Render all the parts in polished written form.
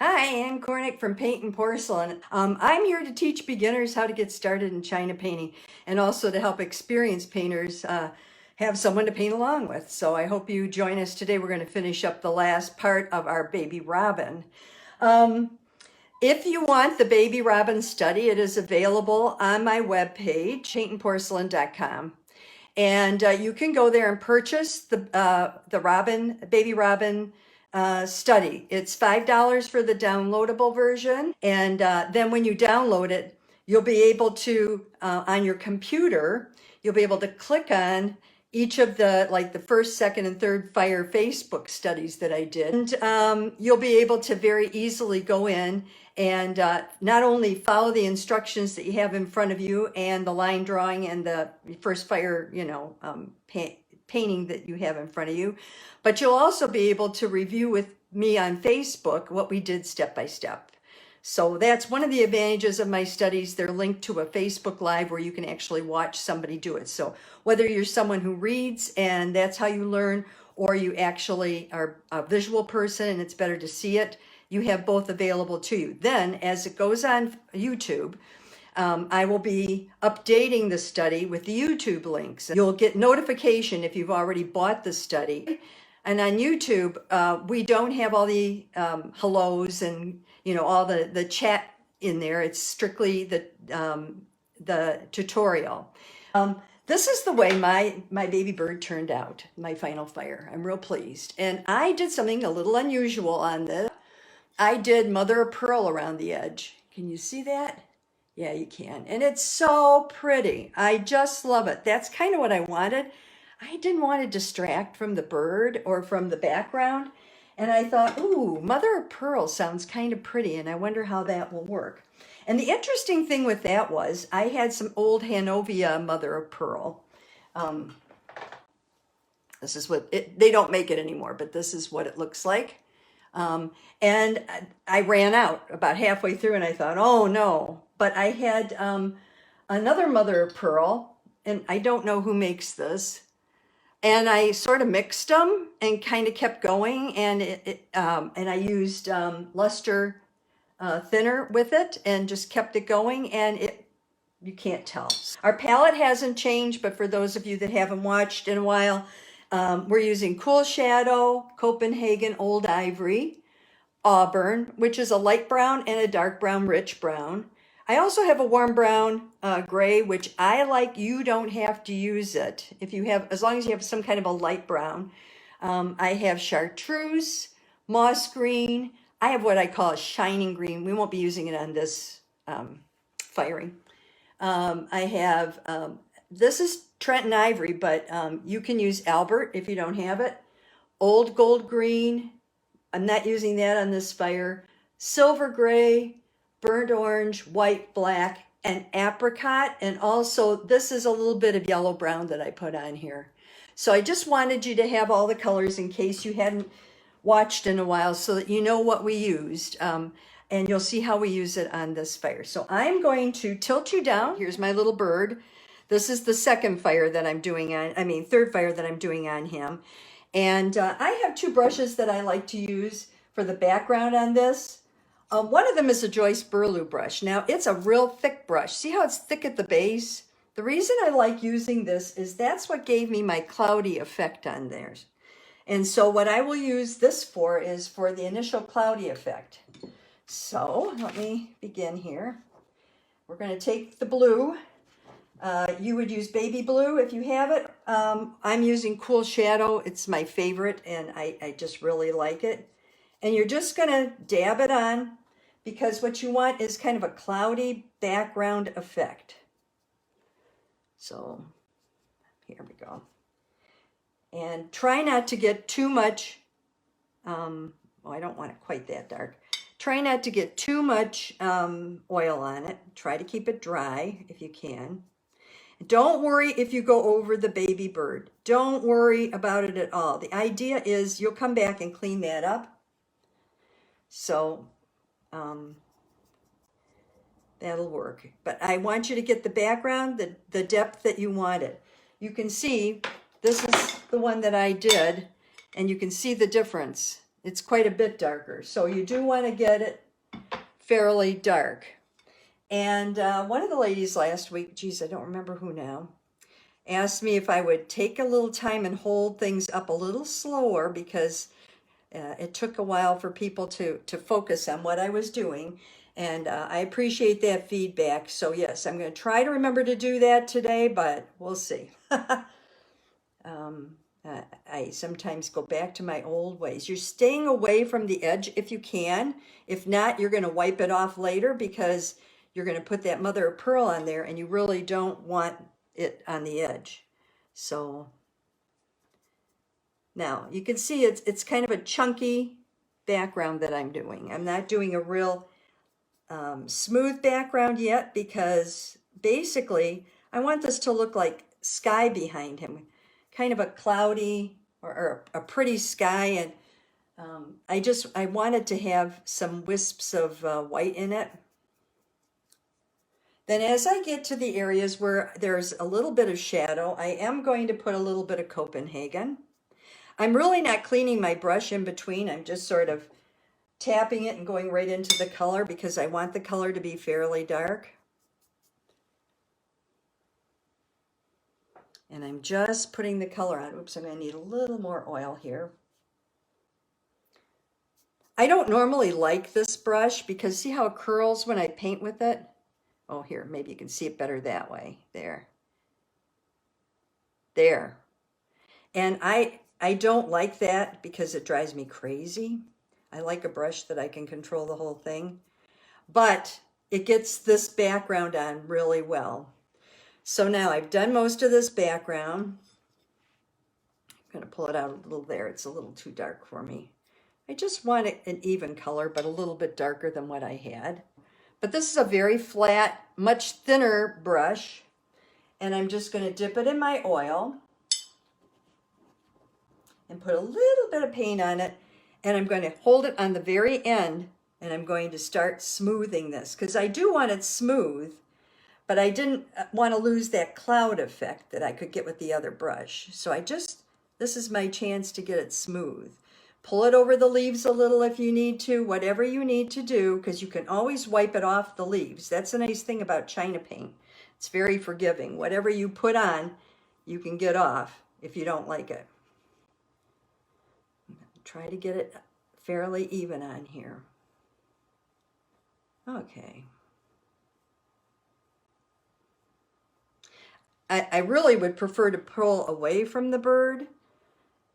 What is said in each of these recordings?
Hi, Ann Cornick from Paint and Porcelain. I'm here to teach beginners how to get started in China painting and also to help experienced painters have someone to paint along with. So I hope you join us today. We're going to finish up the last part of our baby robin. If you want the baby robin study, it is available on my webpage, paintnporcelain.com. And you can go there and purchase the baby robin study. It's $5 for the downloadable version. And then when you download it, you'll be able to, on your computer, you'll be able to click on each of the first, second, and third fire Facebook studies that I did. And you'll be able to very easily go in and not only follow the instructions that you have in front of you and the line drawing and the first fire, painting that you have in front of you, but you'll also be able to review with me on Facebook what we did step by step. So that's one of the advantages of my studies. They're linked to a Facebook Live where you can actually watch somebody do it. So whether you're someone who reads and that's how you learn, or you actually are a visual person and it's better to see it, you have both available to you. Then as it goes on YouTube, I will be updating the study with the YouTube links. You'll get notification if you've already bought the study. And on YouTube, we don't have all the hellos and all the chat in there. It's strictly the tutorial. This is the way my baby bird turned out, my final fire. I'm real pleased. And I did something a little unusual on this. I did mother of pearl around the edge. Can you see that? Yeah, you can. And it's so pretty. I just love it. That's kind of what I wanted. I didn't want to distract from the bird or from the background. And I thought, ooh, mother of pearl sounds kind of pretty, and I wonder how that will work. And the interesting thing with that was I had some old Hanovia mother of pearl. This is what they don't make it anymore, but this is what it looks like. And I ran out about halfway through and I thought, oh no, but I had another mother of pearl, and I don't know who makes this. And I sort of mixed them and kind of kept going, and and I used luster thinner with it and just kept it going, and you can't tell. Our palette hasn't changed, but for those of you that haven't watched in a while, we're using Cool Shadow, Copenhagen Old Ivory, Auburn, which is a light brown, and a dark brown, rich brown. I also have a warm brown gray, which I like. You don't have to use it if you have, as long as you have some kind of a light brown. I have chartreuse, moss green. I have what I call a shining green. We won't be using it on this firing. I have, this is Trenton Ivory, but you can use Albert if you don't have it. Old gold green. I'm not using that on this fire. Silver gray, burnt orange, white, black, and apricot. And also this is a little bit of yellow brown that I put on here. So I just wanted you to have all the colors in case you hadn't watched in a while, so that you know what we used. And you'll see how we use it on this fire. So I'm going to tilt you down. Here's my little bird. This is the second fire that I'm doing on, third fire that I'm doing on him. And I have two brushes that I like to use for the background on this. One of them is a Joyce Burlew brush. Now it's a real thick brush. See how it's thick at the base? The reason I like using this is that's what gave me my cloudy effect on theirs. And so what I will use this for is for the initial cloudy effect. So let me begin here. We're going to take the blue. You would use baby blue if you have it. I'm using Cool Shadow. It's my favorite, and I just really like it. And you're just going to dab it on, because what you want is kind of a cloudy background effect. So here we go. And try not to get too much, I don't want it quite that dark. Try not to get too much oil on it. Try to keep it dry if you can. Don't worry if you go over the baby bird. Don't worry about it at all. The idea is you'll come back and clean that up. So that'll work. But I want you to get the background, the depth that you want it. You can see this is the one that I did, and you can see the difference. It's quite a bit darker. So you do want to get it fairly dark. And one of the ladies last week, geez, I don't remember who now, asked me if I would take a little time and hold things up a little slower because it took a while for people to focus on what I was doing. And I appreciate that feedback. So yes, I'm going to try to remember to do that today, but we'll see. I sometimes go back to my old ways. You're staying away from the edge if you can. If not, you're going to wipe it off later because you're going to put that mother of pearl on there and you really don't want it on the edge. So now you can see it's kind of a chunky background that I'm doing. I'm not doing a real smooth background yet because basically I want this to look like sky behind him, kind of a cloudy or a pretty sky. And I wanted to have some wisps of white in it. Then as I get to the areas where there's a little bit of shadow, I am going to put a little bit of Copenhagen. I'm really not cleaning my brush in between. I'm just sort of tapping it and going right into the color because I want the color to be fairly dark. And I'm just putting the color on. Oops, I'm going to need a little more oil here. I don't normally like this brush because see how it curls when I paint with it? Oh, here, maybe you can see it better that way. There. There. And I don't like that because it drives me crazy. I like a brush that I can control the whole thing. But it gets this background on really well. So now I've done most of this background. I'm going to pull it out a little there. It's a little too dark for me. I just want an even color, but a little bit darker than what I had. But this is a very flat, much thinner brush. And I'm just going to dip it in my oil and put a little bit of paint on it. And I'm going to hold it on the very end and I'm going to start smoothing this because I do want it smooth, but I didn't want to lose that cloud effect that I could get with the other brush. So this is my chance to get it smooth. Pull it over the leaves a little if you need to, whatever you need to do, because you can always wipe it off the leaves. That's a nice thing about China paint. It's very forgiving. Whatever you put on, you can get off if you don't like it. Try to get it fairly even on here. Okay. I really would prefer to pull away from the bird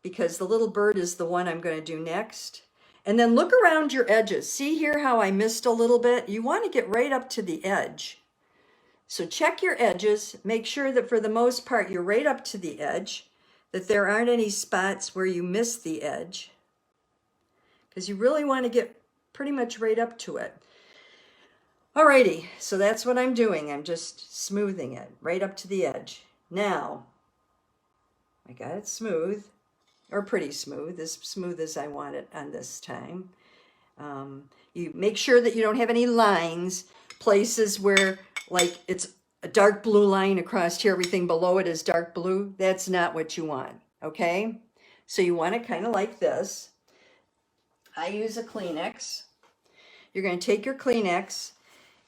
because the little bird is the one I'm going to do next. And then look around your edges. See here how I missed a little bit? You want to get right up to the edge. So check your edges. Make sure that for the most part you're right up to the edge, that there aren't any spots where you miss the edge, because you really want to get pretty much right up to it. Alrighty, so that's what I'm doing. I'm just smoothing it right up to the edge. Now, I got it smooth, or pretty smooth as I want it on this time. You make sure that you don't have any lines, places where like it's a dark blue line across here, everything below it is dark blue. That's not what you want, okay? So you want it kind of like this. I use a Kleenex. You're going to take your Kleenex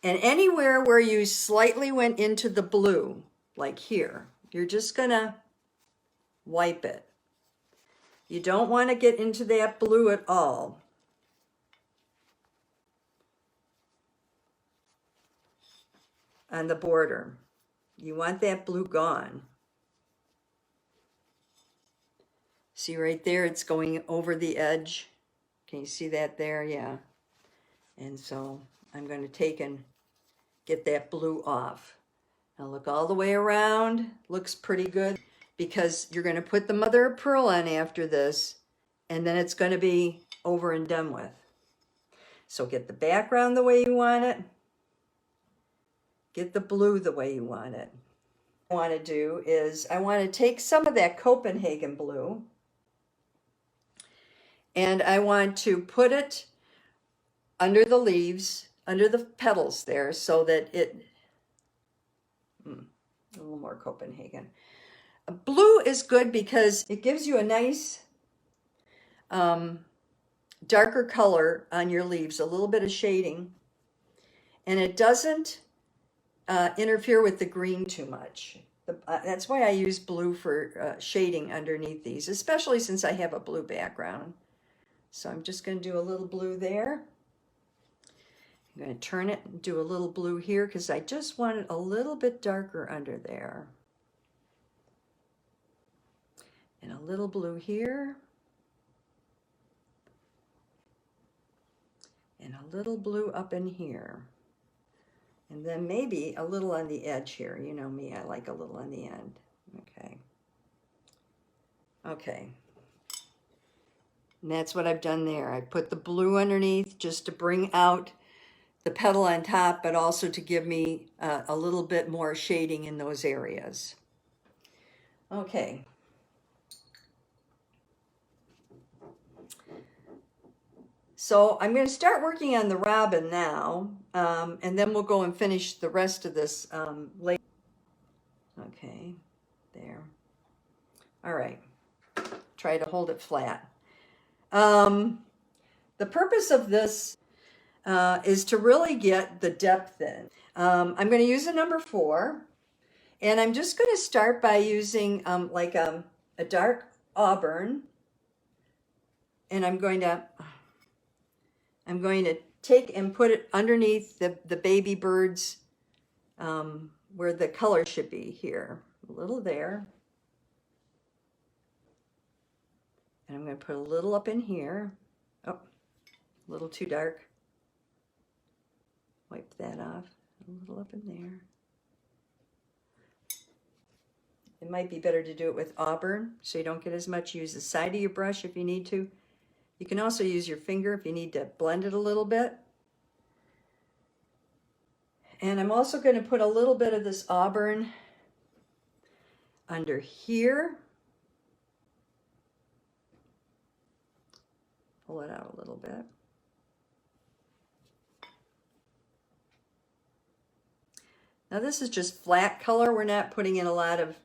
and anywhere where you slightly went into the blue, like here, you're just going to wipe it. You don't want to get into that blue at all. On the border. You want that blue gone. See right there, it's going over the edge. Can you see that there? Yeah. And so I'm going to take and get that blue off. Now look all the way around. Looks pretty good because you're going to put the mother of pearl on after this and then it's going to be over and done with. So get the background the way you want it. Get the blue the way you want it. What I want to do is I want to take some of that Copenhagen blue and I want to put it under the leaves, under the petals there, so that it, a little more Copenhagen. Blue is good because it gives you a nice darker color on your leaves, a little bit of shading, and it doesn't interfere with the green too much. That's why I use blue for shading underneath these, especially since I have a blue background. So I'm just going to do a little blue there. I'm going to turn it and do a little blue here because I just want it a little bit darker under there. And a little blue here. And a little blue up in here. And then maybe a little on the edge here. You know me, I like a little on the end. Okay. Okay. And that's what I've done there. I put the blue underneath just to bring out the petal on top, but also to give me a little bit more shading in those areas. Okay. So I'm going to start working on the robin now, and then we'll go and finish the rest of this later. Okay, there. All right. Try to hold it flat. The purpose of this is to really get the depth in. I'm going to use a number 4, and I'm just going to start by using like a dark auburn, and I'm going to take and put it underneath the baby birds where the color should be here. A little there. And I'm going to put a little up in here. Oh, a little too dark. Wipe that off. A little up in there. It might be better to do it with auburn so you don't get as much. Use the side of your brush if you need to. You can also use your finger if you need to blend it a little bit. And I'm also going to put a little bit of this auburn under here. Pull it out a little bit. Now this is just flat color. We're not putting in a lot of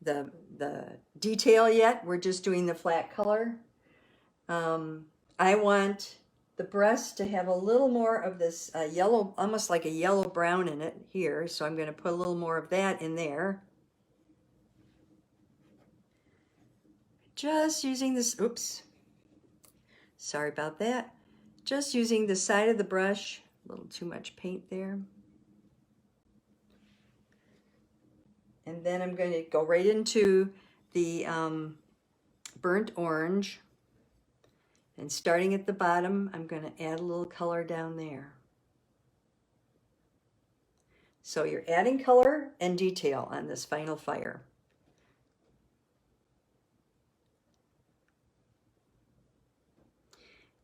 the detail yet. We're just doing the flat color. I want the breast to have a little more of this yellow, almost like a yellow brown in it here. So I'm going to put a little more of that in there. Just using this, oops, sorry about that. Just using the side of the brush, a little too much paint there. And then I'm going to go right into the burnt orange. And starting at the bottom, I'm going to add a little color down there. So you're adding color and detail on this final fire.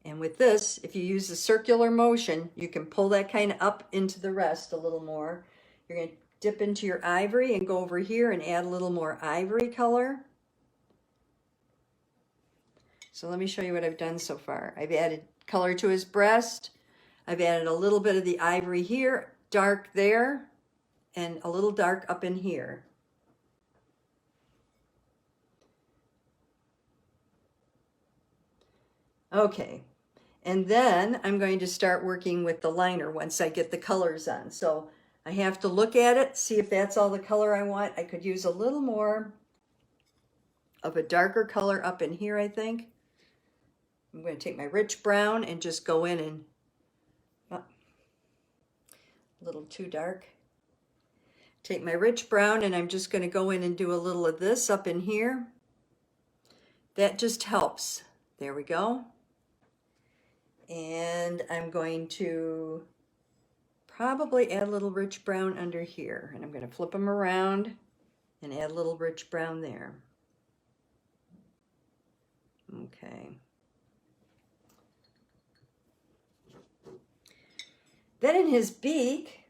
And with this, if you use the circular motion, you can pull that kind of up into the rest a little more. You're going to dip into your ivory and go over here and add a little more ivory color. So let me show you what I've done so far. I've added color to his breast. I've added a little bit of the ivory here, dark there, and a little dark up in here. Okay, and then I'm going to start working with the liner once I get the colors on. So I have to look at it, see if that's all the color I want. I could use a little more of a darker color up in here, I think. I'm going to take my rich brown and just go in and, oh, a little too dark. Take my rich brown and I'm just going to go in and do a little of this up in here. That just helps. There we go. And I'm going to probably add a little rich brown under here. And I'm going to flip them around and add a little rich brown there. Okay. Then in his beak,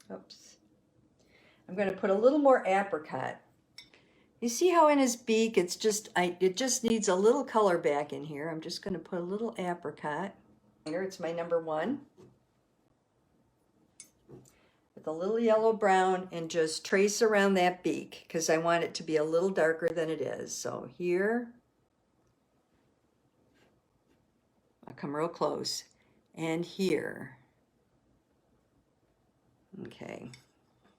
oops, I'm going to put a little more apricot. You see how in his beak it just needs a little color back in here. I'm just going to put a little apricot. It's my number 1. with a little yellow brown and just trace around that beak because I want it to be a little darker than it is. So here, I'll come real close, and here. Okay,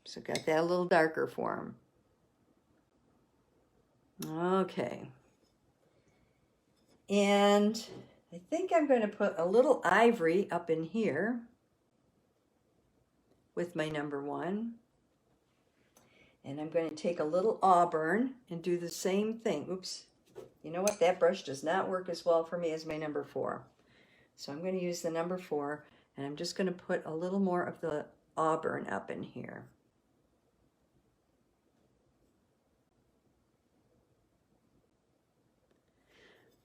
so got that a little darker for him. Okay. And I think I'm going to put a little ivory up in here with my number 1. And I'm going to take a little auburn and do the same thing. Oops. You know what? That brush does not work as well for me as my number 4. So I'm going to use the number 4, and I'm just going to put a little more of the auburn up in here.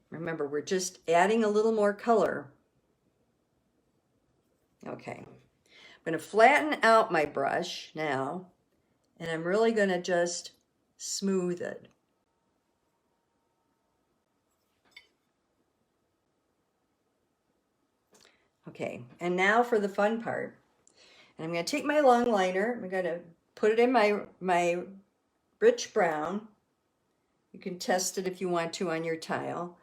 Remember, we're just adding a little more color. Okay. I'm going to flatten out my brush now, and I'm really going to just smooth it. Okay, and now for the fun part. And I'm going to take my long liner, I'm going to put it in my rich brown. You can test it if you want to on your tile.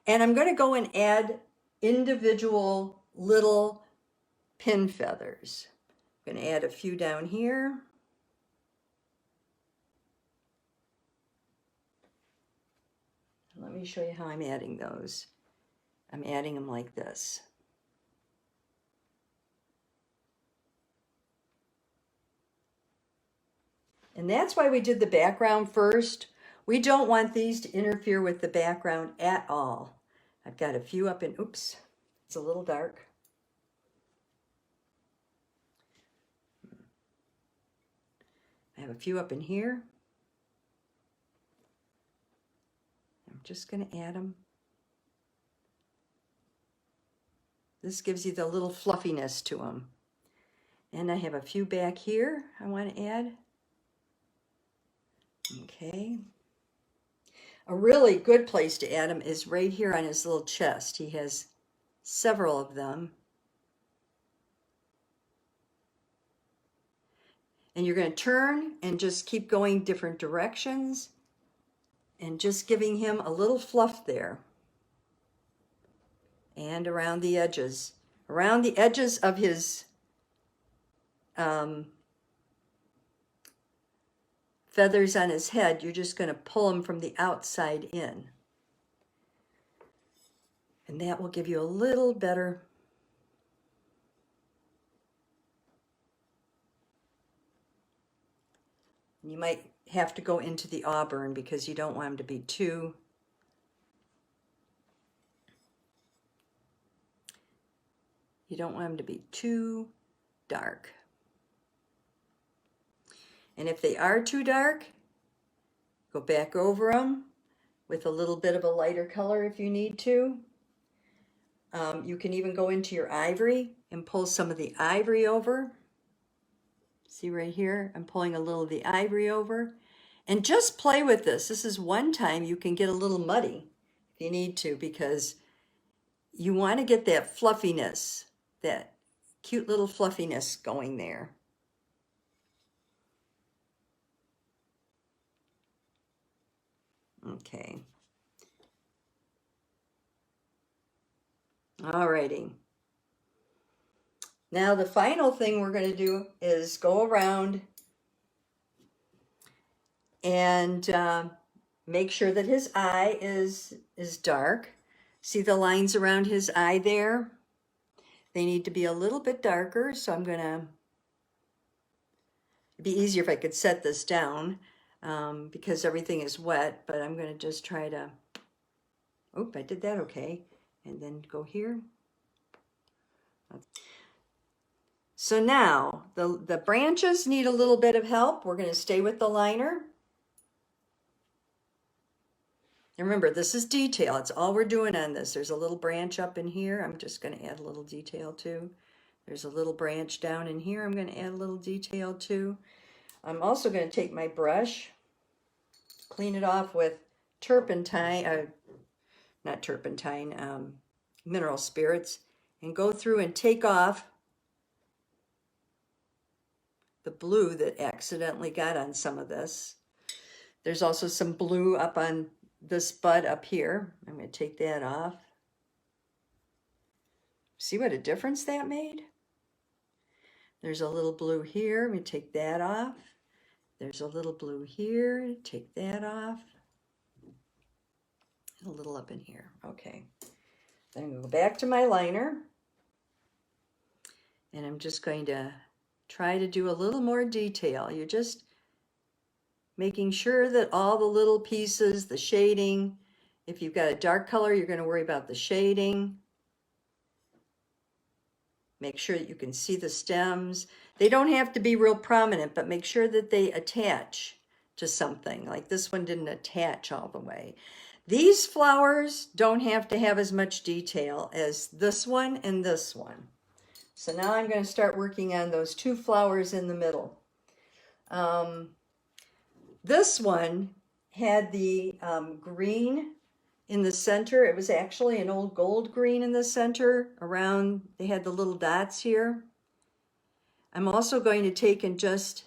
And I'm going to go and add individual little pin feathers. I'm going to add a few down here. Let me show you how I'm adding those. I'm adding them like this. And that's why we did the background first. We don't want these to interfere with the background at all. I've got a few up in, oops, it's a little dark. I have a few up in here. I'm just going to add them. This gives you the little fluffiness to them. And I have a few back here I want to add. Okay. A really good place to add them is right here on his little chest. He has several of them. And you're going to turn and just keep going different directions and just giving him a little fluff there. And around the edges. Around the edges of his feathers on his head, you're just going to pull them from the outside in. And that will give you a little better. You might have to go into the auburn because you don't want them to be too dark. And if they are too dark, go back over them with a little bit of a lighter color if you need to. You can even go into your ivory and pull some of the ivory over. See right here, I'm pulling a little of the ivory over. And just play with this. This is one time you can get a little muddy if you need to, because you want to get that fluffiness, that cute little fluffiness going there. Okay. Alrighty. Now the final thing we're going to do is go around and make sure that his eye is dark. See the lines around his eye there? They need to be a little bit darker, so I'm going to, it'd be easier if I could set this down because everything is wet, but I'm going to just try to, oh, I did that okay. And then go here. So now the branches need a little bit of help. We're going to stay with the liner. And remember, this is detail. It's all we're doing on this. There's a little branch up in here. I'm just going to add a little detail too. There's a little branch down in here. I'm going to add a little detail too. I'm also going to take my brush, clean it off with turpentine, not turpentine, mineral spirits, and go through and take off the blue that accidentally got on some of this. There's also some blue up on this bud up here. I'm going to take that off. See what a difference that made? There's a little blue here. I'm going to take that off. There's a little blue here. Take that off. A little up in here. Okay. Then I'm going to go back to my liner. And I'm just going to try to do a little more detail. You're just making sure that all the little pieces, the shading, if you've got a dark color, you're going to worry about the shading. Make sure that you can see the stems. They don't have to be real prominent, but make sure that they attach to something. Like this one didn't attach all the way. These flowers don't have to have as much detail as this one and this one. So now I'm going to start working on those two flowers in the middle. This one had the green in the center. It was actually an old gold green in the center around, they had the little dots here. I'm also going to take and just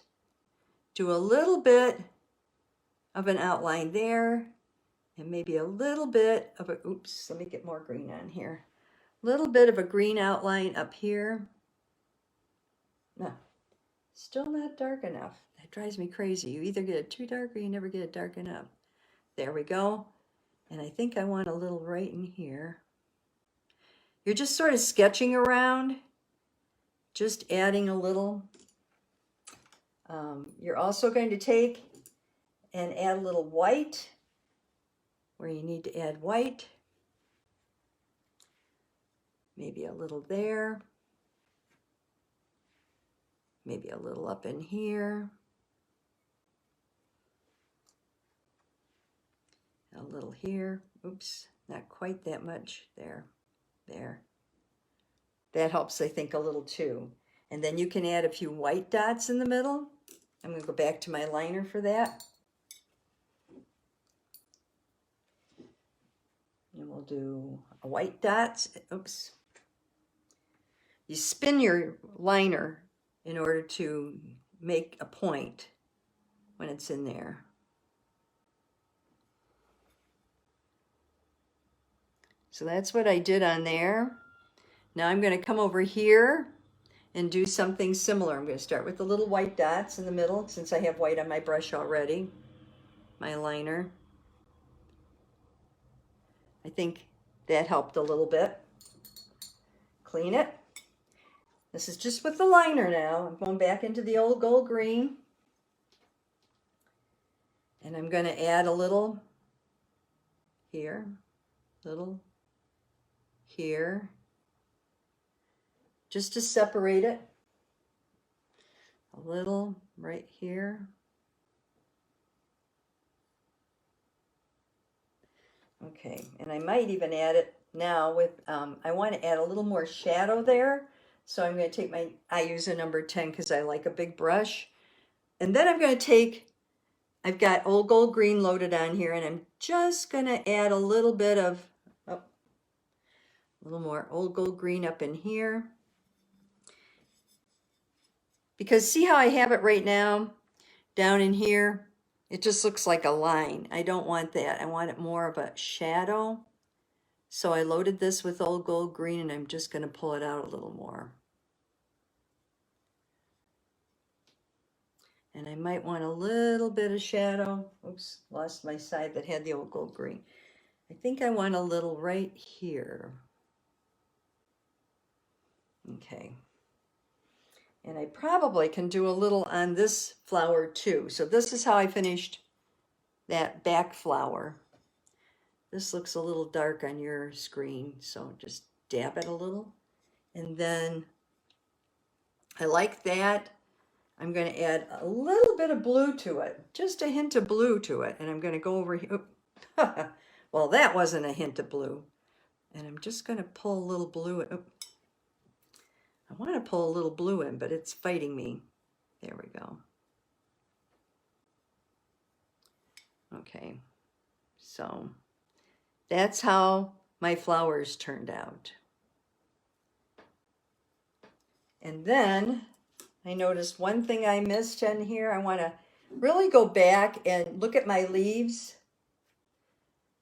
do a little bit of an outline there and maybe a little bit of a, oops, let me get more green on here. A little bit of a green outline up here. No, still not dark enough. That drives me crazy. You either get it too dark or you never get it dark enough. There we go. And I think I want a little right in here. You're just sort of sketching around, just adding a little. You're also going to take and add a little white where you need to add white. Maybe a little there. Maybe a little up in here. A little here. Oops, not quite that much. There. That helps, I think, a little too. And then you can add a few white dots in the middle. I'm going to go back to my liner for that. And we'll do a white dots. Oops. You spin your liner in order to make a point when it's in there. So that's what I did on there. Now I'm going to come over here and do something similar. I'm going to start with the little white dots in the middle since I have white on my brush already, my liner. I think that helped a little bit. Clean it. This is just with the liner now. I'm going back into the old gold green. And I'm going to add a little here, little here, just to separate it. A little right here. Okay, and I might even add it now with, I want to add a little more shadow there. So I'm going to take my, I use a number 10 because I like a big brush. And then I'm going to take, I've got old gold green loaded on here, and I'm just going to add a little bit of, oh, a little more old gold green up in here. Because see how I have it right now down in here? It just looks like a line. I don't want that. I want it more of a shadow. So I loaded this with old gold green, and I'm just going to pull it out a little more. And I might want a little bit of shadow. Oops, lost my side that had the old gold green. I think I want a little right here. Okay. And I probably can do a little on this flower too. So this is how I finished that back flower. This looks a little dark on your screen, so just dab it a little. And then I like that. I'm going to add a little bit of blue to it, just a hint of blue to it. And I'm going to go over here. Well, that wasn't a hint of blue. And I'm just going to pull a little blue in. I want to pull a little blue in, but it's fighting me. There we go. Okay, so that's how my flowers turned out. And then I noticed one thing I missed in here. I want to really go back and look at my leaves.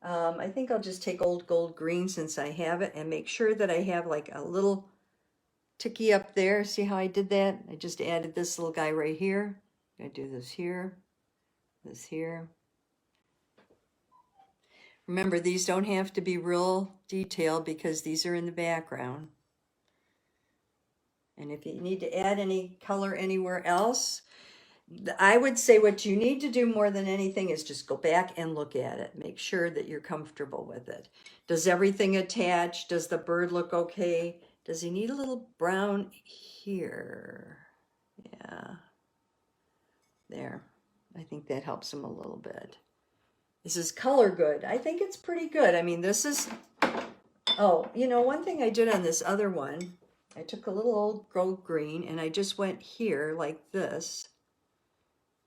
I think I'll just take Old Gold Green since I have it and make sure that I have like a little ticky up there. See how I did that? I just added this little guy right here. I'm going to do this here, this here. Remember, these don't have to be real detailed because these are in the background. And if you need to add any color anywhere else, I would say what you need to do more than anything is just go back and look at it. Make sure that you're comfortable with it. Does everything attach? Does the bird look okay? Does he need a little brown here? Yeah. There. I think that helps him a little bit. This is color good. I think it's pretty good. I mean, this is... Oh, you know, one thing I did on this other one, I took a little Old Gold Green and I just went here like this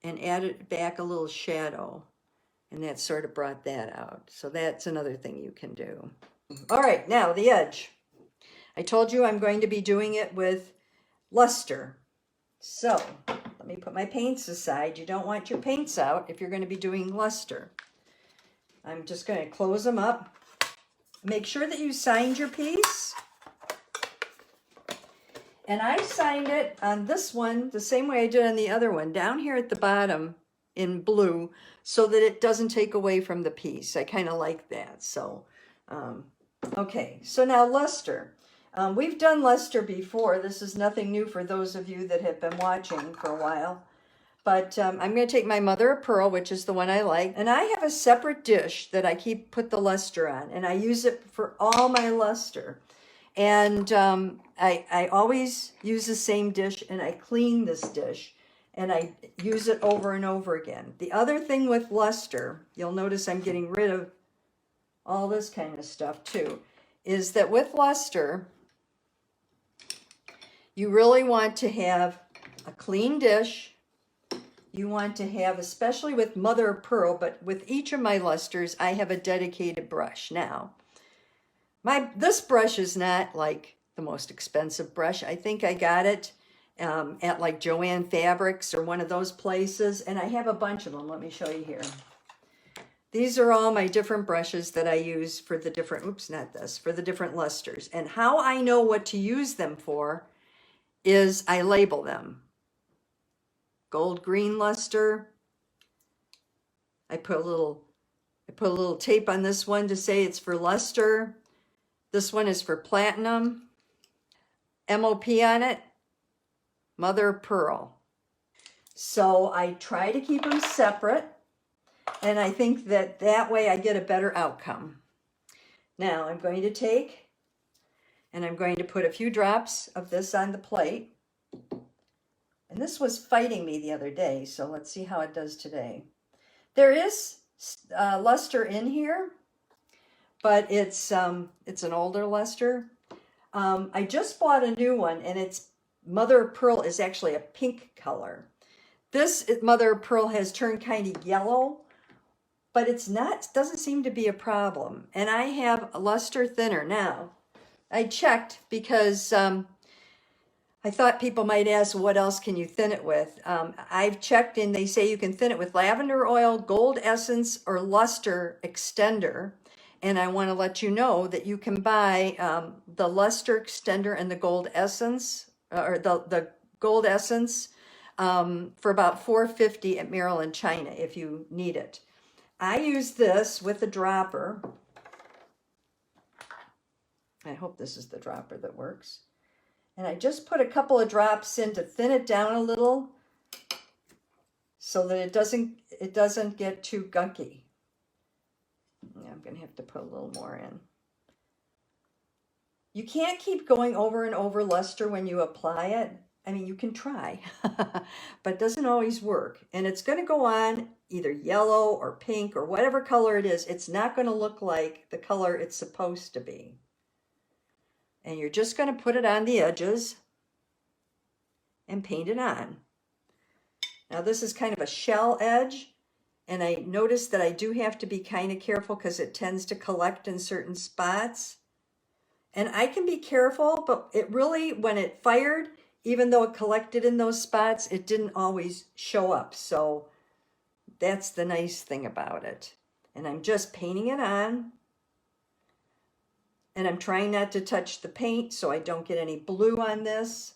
and added back a little shadow, and that sort of brought that out. So that's another thing you can do. All right, now the edge. I told you I'm going to be doing it with luster. So let me put my paints aside. You don't want your paints out if you're going to be doing luster. I'm just going to close them up. Make sure that you signed your piece. And I signed it on this one the same way I did on the other one, down here at the bottom in blue, so that it doesn't take away from the piece. I kind of like that. So, okay, so now luster. We've done luster before. This is nothing new for those of you that have been watching for a while. But I'm going to take my mother of pearl, which is the one I like, and I have a separate dish that I put the luster on, and I use it for all my luster. And I always use the same dish, and I clean this dish, and I use it over and over again. The other thing with luster, you'll notice I'm getting rid of all this kind of stuff too, is that with luster, you really want to have a clean dish. You want to have, especially with mother of pearl, but with each of my lusters, I have a dedicated brush. Now, this brush is not like the most expensive brush. I think I got it at like Joann Fabrics or one of those places, and I have a bunch of them. Let me show you here. These are all my different brushes that I use for the different, oops, not this, for the different lusters. And how I know what to use them for is I label them. Gold green luster. I put a little tape on this one to say it's for luster. This one is for platinum. MOP on it, mother of pearl. So I try to keep them separate, and I think that way I get a better outcome. Now I'm going to take, and I'm going to put a few drops of this on the plate. And this was fighting me the other day, so let's see how it does today. There is luster in here, but it's an older luster. I just bought a new one, and it's mother of pearl is actually a pink color. This mother of pearl has turned kind of yellow, but it's not, doesn't seem to be a problem. And I have a luster thinner now. I checked because I thought people might ask, what else can you thin it with? I've checked, and they say you can thin it with lavender oil, gold essence, or luster extender. And I want to let you know that you can buy the luster extender and the gold essence, or the gold essence, for about $4.50 at Maryland China if you need it. I use this with a dropper. I hope this is the dropper that works. And I just put a couple of drops in to thin it down a little so that it doesn't get too gunky. I'm going to have to put a little more in. You can't keep going over and over luster when you apply it. I mean, you can try, but it doesn't always work. And it's going to go on either yellow or pink or whatever color it is. It's not going to look like the color it's supposed to be. And you're just going to put it on the edges and paint it on. Now this is kind of a shell edge, and I noticed that I do have to be kind of careful because it tends to collect in certain spots. And I can be careful, but it really, when it fired, even though it collected in those spots, it didn't always show up. So that's the nice thing about it. And I'm just painting it on. And I'm trying not to touch the paint so I don't get any blue on this.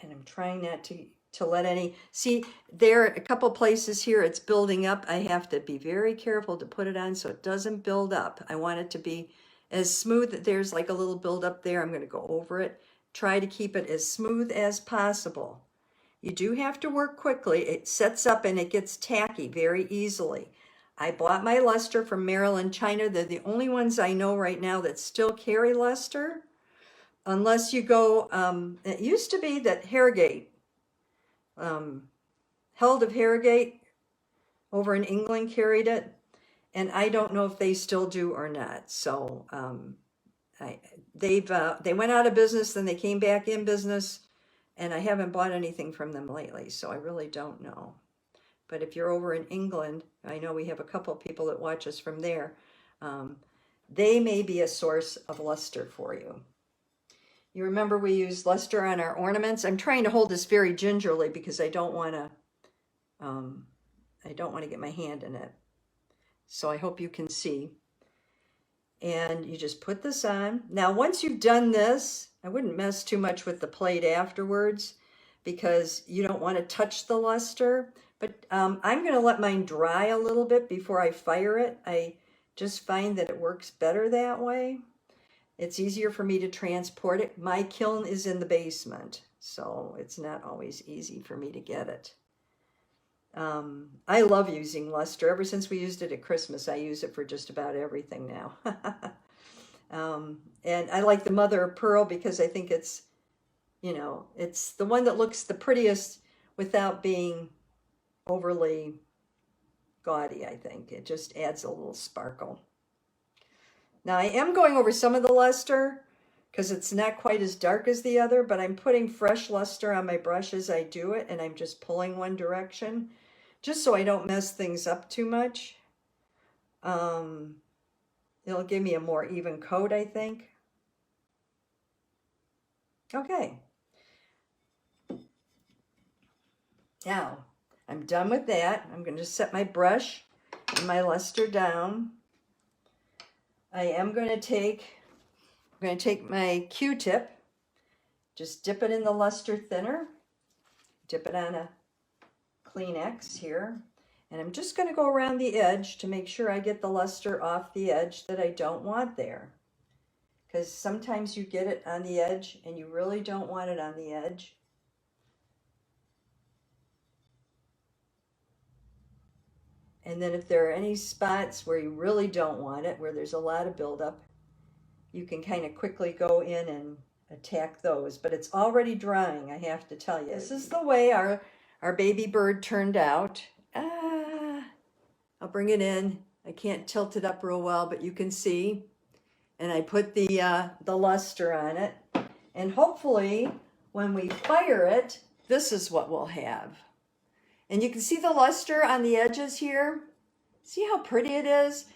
And I'm trying not to let any, see, there are a couple places here it's building up. I have to be very careful to put it on so it doesn't build up. I want it to be as smooth. There's like a little build up there. I'm going to go over it. Try to keep it as smooth as possible. You do have to work quickly. It sets up and it gets tacky very easily. I bought my luster from Maryland, China. They're the only ones I know right now that still carry luster. Unless you go, it used to be that Harrogate, Held of Harrogate over in England carried it. And I don't know if they still do or not. So they went out of business, then they came back in business. And I haven't bought anything from them lately, so I really don't know. But if you're over in England, I know we have a couple of people that watch us from there. They may be a source of luster for you. You remember we use luster on our ornaments. I'm trying to hold this very gingerly because I don't want to get my hand in it. So I hope you can see. And you just put this on. Now, once you've done this, I wouldn't mess too much with the plate afterwards because you don't want to touch the luster. But I'm going to let mine dry a little bit before I fire it. I just find that it works better that way. It's easier for me to transport it. My kiln is in the basement, so it's not always easy for me to get it. I love using luster. Ever since we used it at Christmas, I use it for just about everything now. And I like the mother of pearl because I think it's, you know, it's the one that looks the prettiest without being overly gaudy, I think. It just adds a little sparkle. Now I am going over some of the luster because it's not quite as dark as the other, but I'm putting fresh luster on my brush as I do it, and I'm just pulling one direction just so I don't mess things up too much. It'll give me a more even coat, I think. Okay. Now, I'm done with that. I'm going to set my brush and my luster down. I am going to take my Q-tip, just dip it in the luster thinner, dip it on a Kleenex here, and I'm just going to go around the edge to make sure I get the luster off the edge that I don't want there. Because sometimes you get it on the edge and you really don't want it on the edge. And then if there are any spots where you really don't want it, where there's a lot of buildup, you can kind of quickly go in and attack those. But it's already drying, I have to tell you. This is the way our baby bird turned out. I'll bring it in. I can't tilt it up real well, but you can see. And I put the luster on it. And hopefully, when we fire it, this is what we'll have. And you can see the luster on the edges here. See how pretty it is?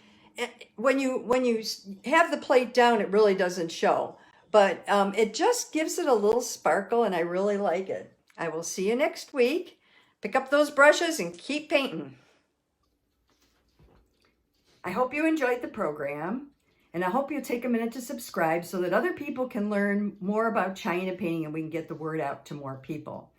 When you have the plate down, it really doesn't show. But it just gives it a little sparkle, and I really like it. I will see you next week. Pick up those brushes and keep painting. I hope you enjoyed the program, and I hope you'll take a minute to subscribe so that other people can learn more about China painting and we can get the word out to more people.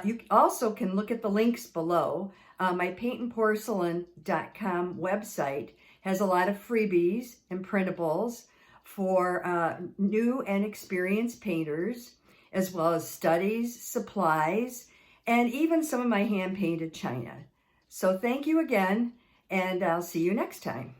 You also can look at the links below. My Paintnporcelain.com website has a lot of freebies and printables for new and experienced painters, as well as studies, supplies, and even some of my hand-painted china. So thank you again, and I'll see you next time.